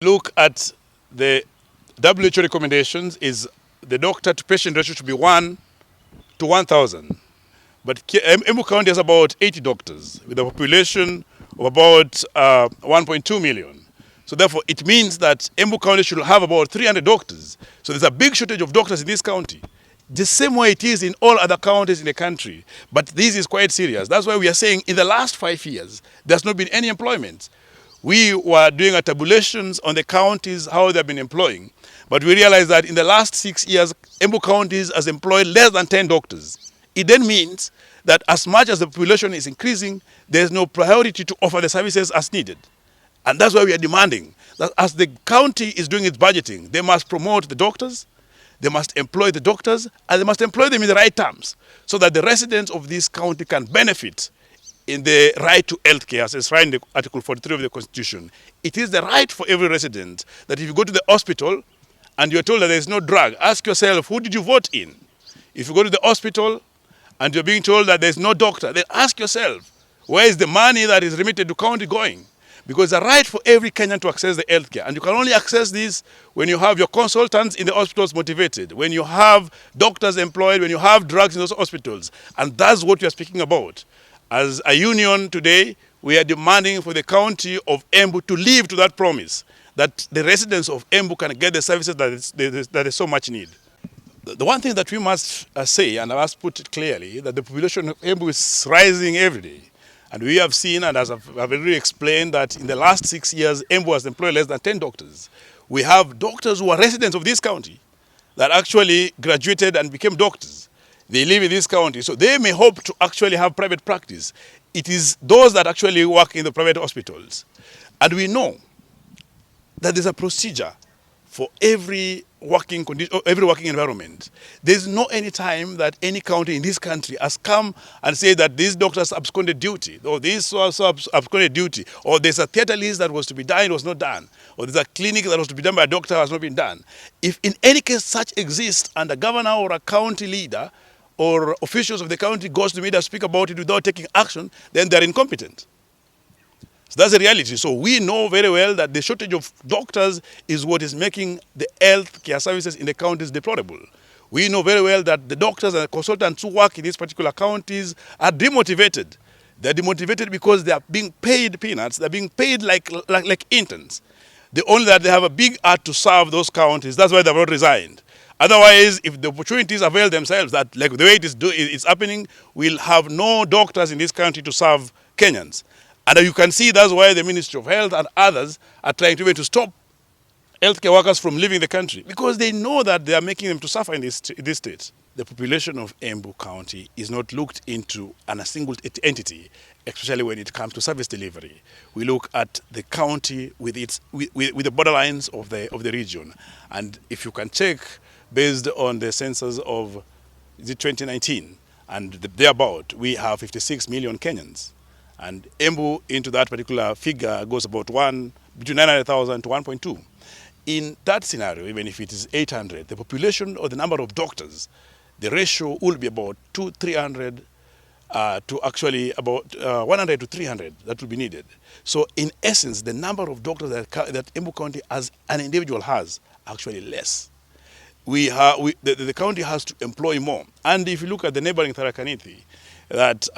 Look at the WHO recommendations is the doctor to patient ratio should be 1 to 1,000. But Embu County has about 80 doctors with a population of about 1.2 million. So therefore, it means that Embu County should have about 300 doctors. So there's a big shortage of doctors in this county. The same way it is in all other counties in the country. But this is quite serious. That's why we are saying in the last 5 years, there's not been any employment. We were doing a tabulations on the counties, how they've been employing. But we realized that in the last 6 years, Embu counties has employed less than 10 doctors. It then means that as much as the population is increasing, there's no priority to offer the services as needed. And that's why we are demanding that as the county is doing its budgeting, they must promote the doctors, they must employ the doctors, and they must employ them in the right terms so that the residents of this county can benefit in the right to health care as enshrined in Article 43 of the Constitution. It is the right for every resident that if you go to the hospital and you're told that there is no drug, ask yourself, who did you vote in? If you go to the hospital and you're being told that there's no doctor, then ask yourself, where is the money that is remitted to county going? Because it's a right for every Kenyan to access the healthcare. And you can only access this when you have your consultants in the hospitals motivated, when you have doctors employed, when you have drugs in those hospitals. And that's what we are speaking about. As a union today, we are demanding for the county of Embu to live to that promise, that the residents of Embu can get the services that they so much need. The one thing that we must say, and I must put it clearly, that the population of Embu is rising every day. And we have seen, and as I've already explained, that in the last 6 years, Embu has employed less than 10 doctors. We have doctors who are residents of this county that actually graduated and became doctors. They live in this county, so they may hope to actually have private practice. It is those that actually work in the private hospitals. And we know that there's a procedure for every working condition, every working environment. There's no any time that any county in this country has come and said that these doctors absconded duty, or this was absconded duty, or there's a theater list that was to be done, it was not done, or there's a clinic that was to be done by a doctor, has not been done. If in any case such exists and a governor or a county leader or officials of the county goes to media to speak about it without taking action, then they're incompetent. So that's the reality. So we know very well that the shortage of doctors is what is making the health care services in the counties deplorable. We know very well that the doctors and the consultants who work in these particular counties are demotivated. They're demotivated because they are being paid peanuts. They're being paid like interns. Only that they have a big heart to serve those counties. That's why they've not resigned. Otherwise, if the opportunities avail themselves, that like the way it's happening, we'll have no doctors in this country to serve Kenyans. And you can see that's why the Ministry of Health and others are trying to stop healthcare workers from leaving the country, because they know that they are making them to suffer in this state. The population of Embu County is not looked into as a single entity, especially when it comes to service delivery. We look at the county with the borderlines of the region. And if you can check, based on the census of 2019 and thereabout, we have 56 million Kenyans. And Embu into that particular figure goes about between 900,000 to 1.2. In that scenario, even if it is 800, the population or the number of doctors, the ratio will be about 300 to actually about 100 to 300 that will be needed. So in essence, the number of doctors that Embu County as an individual has actually less. The county has to employ more. And if you look at the neighboring Tharaka Nithi, that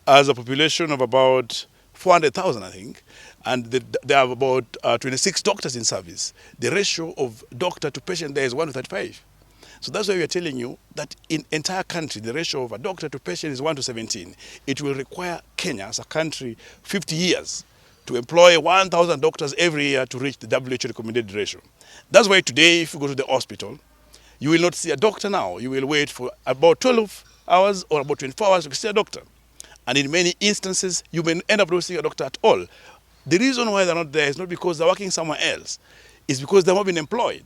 has a population of about 400,000, I think, and they have about 26 doctors in service. The ratio of doctor to patient there is 1 to 35. So that's why we are telling you that in entire country, the ratio of a doctor to patient is 1 to 17. It will require Kenya as a country 50 years to employ 1,000 doctors every year to reach the WHO recommended ratio. That's why today, if you go to the hospital, you will not see a doctor now. You will wait for about 12 hours or about 24 hours to see a doctor. And in many instances, you may end up not seeing a doctor at all. The reason why they're not there is not because they're working somewhere else. It's because they've not been employed.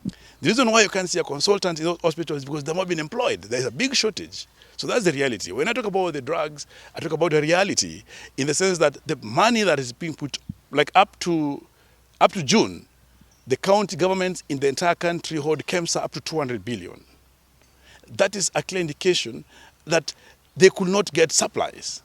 The reason why you can't see a consultant in those hospitals is because they've not been employed. There's a big shortage. So that's the reality. When I talk about the drugs, I talk about the reality in the sense that the money that is being put, like up to June, the county governments in the entire country hold KEMSA up to 200 billion. That is a clear indication that they could not get supplies.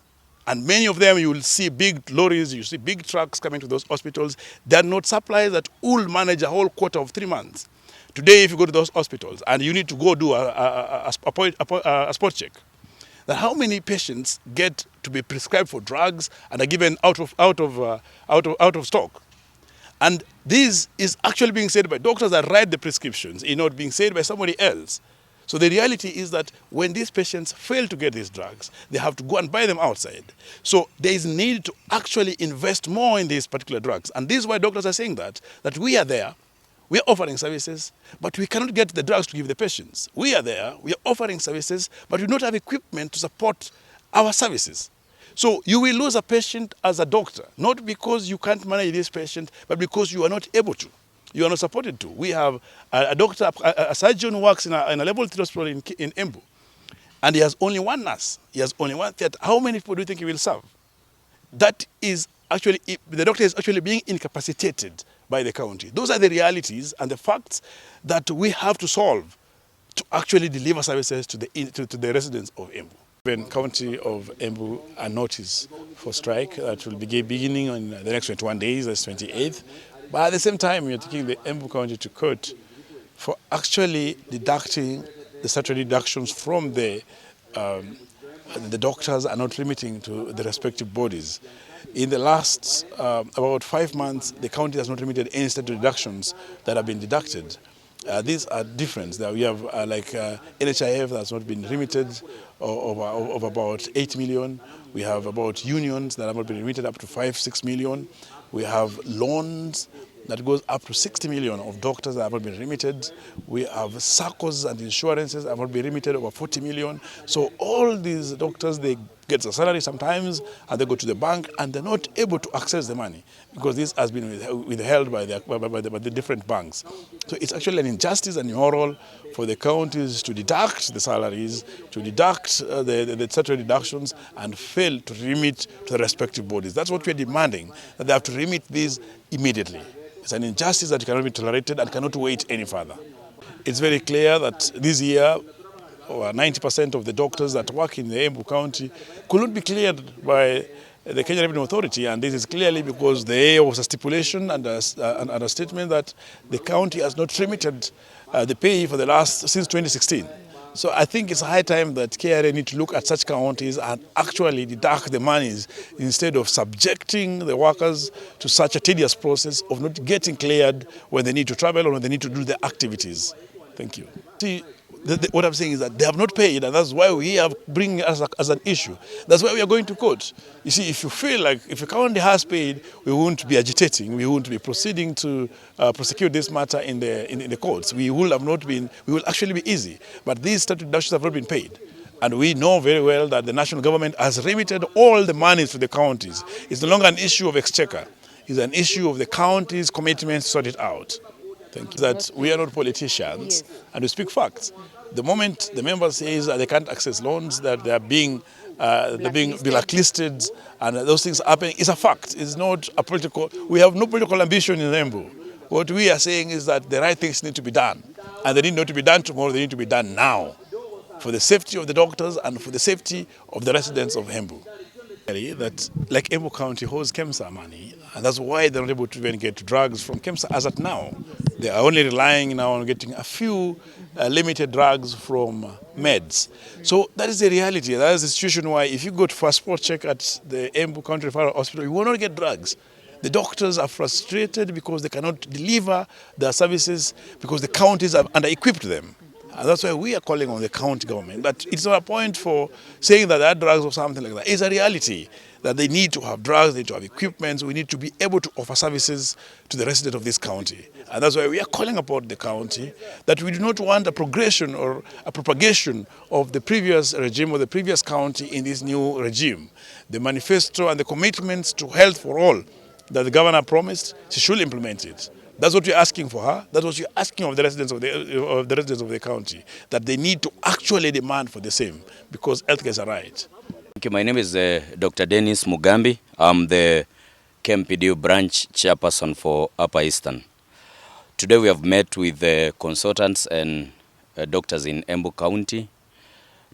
And many of them, you will see big lorries, you see big trucks coming to those hospitals. They are not supplies that will manage a whole quarter of 3 months. Today, if you go to those hospitals and you need to go do a spot check, that how many patients get to be prescribed for drugs and are given out of stock. And this is actually being said by doctors that write the prescriptions, not being said by somebody else. So the reality is that when these patients fail to get these drugs, they have to go and buy them outside. So there is need to actually invest more in these particular drugs. And this is why doctors are saying that we are there, we are offering services, but we cannot get the drugs to give the patients. We are there, we are offering services, but we do not have equipment to support our services. So you will lose a patient as a doctor, not because you can't manage this patient, but because you are not able to. You are not supported to. We have a doctor, a surgeon who works in a level 3 hospital in Embu, and he has only one nurse. He has only one theatre. How many people do you think he will serve? That is actually, the doctor is actually being incapacitated by the county. Those are the realities and the facts that we have to solve to actually deliver services to the residents of Embu. The County of Embu a notice for strike that will be beginning on the next 21 days, that's 28th. But at the same time, we are taking the Embu County to court for actually deducting the statutory deductions from the doctors are not remitting to the respective bodies. In the last about 5 months, the county has not remitted any statutory deductions that have been deducted. These are different. We have NHIF that's not been remitted of about 8 million. We have about unions that have not been remitted up to 5-6 million. We have loans that goes up to 60 million of doctors that have not been remitted. We have SACCOs and insurances that have not been remitted over 40 million. So all these doctors, they get a salary sometimes and they go to the bank and they're not able to access the money because this has been withheld by the different banks. So it's actually an injustice and immoral for the counties to deduct the salaries, to deduct the statutory deductions and fail to remit to the respective bodies. That's what we're demanding, that they have to remit these immediately. It's an injustice that cannot be tolerated and cannot wait any further. It's very clear that this year, over 90% of the doctors that work in the Embu County could not be cleared by the Kenya Revenue Authority, and this is clearly because there was a stipulation and a statement that the county has not remitted the pay for since 2016. So I think it's high time that KRA need to look at such counties and actually deduct the monies instead of subjecting the workers to such a tedious process of not getting cleared when they need to travel or when they need to do their activities. Thank you. See, what I'm saying is that they have not paid, and that's why we are bringing it as an issue. That's why we are going to court. You see, if you feel like if a county has paid, we won't be agitating, we won't be proceeding to prosecute this matter in the courts. We will actually be easy. But these statutory deductions have not been paid. And we know very well that the national government has remitted all the monies to the counties. It's no longer an issue of exchequer. It's an issue of the county's commitment to sort it out. Thank you. That we are not politicians, and we speak facts. The moment the member says that they can't access loans, that they are being blacklisted, and those things are happening, it's a fact. It's not a political. We have no political ambition in Embu. What we are saying is that the right things need to be done, and they need not to be done tomorrow. They need to be done now, for the safety of the doctors and for the safety of the residents of Embu. That like Embu County holds KEMSA money, and that's why they're not able to even get drugs from KEMSA as at now. They are only relying now on getting a few limited drugs from meds. So that is the reality. That is the situation why if you go for a spot check at the Embu County Referral Hospital, you will not get drugs. The doctors are frustrated because they cannot deliver their services because the counties have under-equipped them. And that's why we are calling on the county government. But it's not a point for saying that there are drugs or something like that. It's a reality that they need to have drugs, they need to have equipment. We need to be able to offer services to the residents of this county. And that's why we are calling upon the county that we do not want a progression or a propagation of the previous regime or the previous county in this new regime. The manifesto and the commitments to health for all that the governor promised, she should implement it. That's what we're asking for her. That's what you're asking of the residents of the county, that they need to actually demand for the same, because healthcare is a right. Thank you. My name is Dr. Dennis Mugambi. I'm the KMPDU branch chairperson for Upper Eastern. Today we have met with the consultants and doctors in Embu County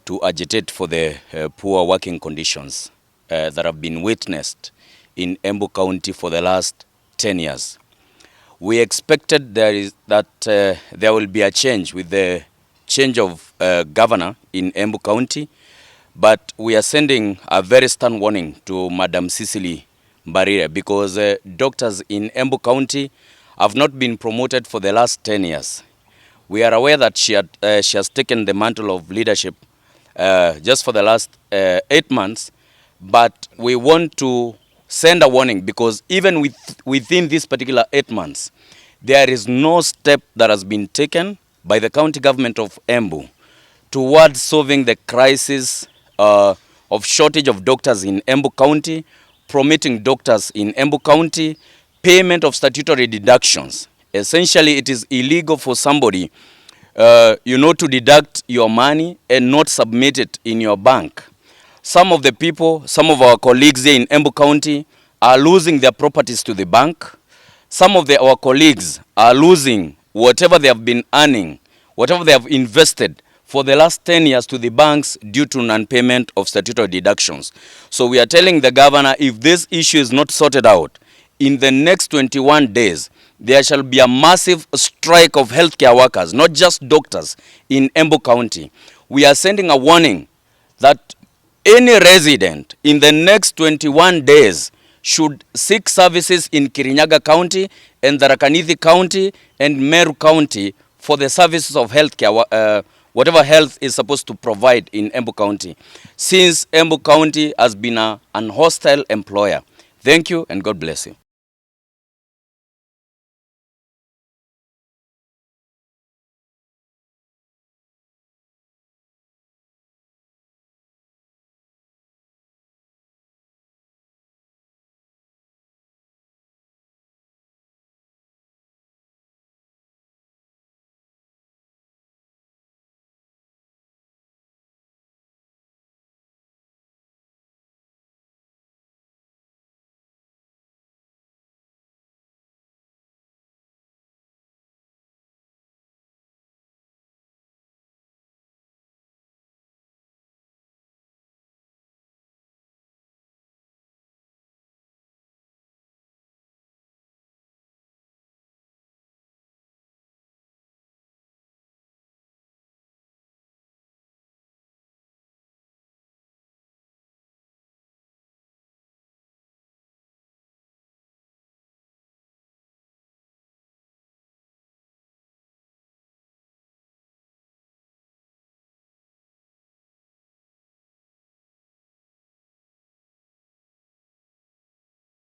to agitate for the poor working conditions that have been witnessed in Embu County for the last 10 years. We expected that there will be a change with the change of governor in Embu County, but we are sending a very stern warning to Madam Cicely Mbarire because doctors in Embu County have not been promoted for the last 10 years. We are aware that she has taken the mantle of leadership just for the last 8 months, but we want to send a warning because even within this particular 8 months, there is no step that has been taken by the county government of Embu towards solving the crisis of shortage of doctors in Embu County, promoting doctors in Embu County, payment of statutory deductions. Essentially, it is illegal for somebody, to deduct your money and not submit it in your bank. Some of the people, some of our colleagues here in Embu County are losing their properties to the bank. Some of our colleagues are losing whatever they have been earning, whatever they have invested for the last 10 years to the banks due to non-payment of statutory deductions. So we are telling the governor, if this issue is not sorted out, in the next 21 days, there shall be a massive strike of healthcare workers, not just doctors, in Embu County. We are sending a warning that any resident in the next 21 days should seek services in Kirinyaga County and Tharaka Nithi County and Meru County for the services of healthcare, whatever health is supposed to provide in Embu County, since Embu County has been an hostile employer. Thank you and God bless you.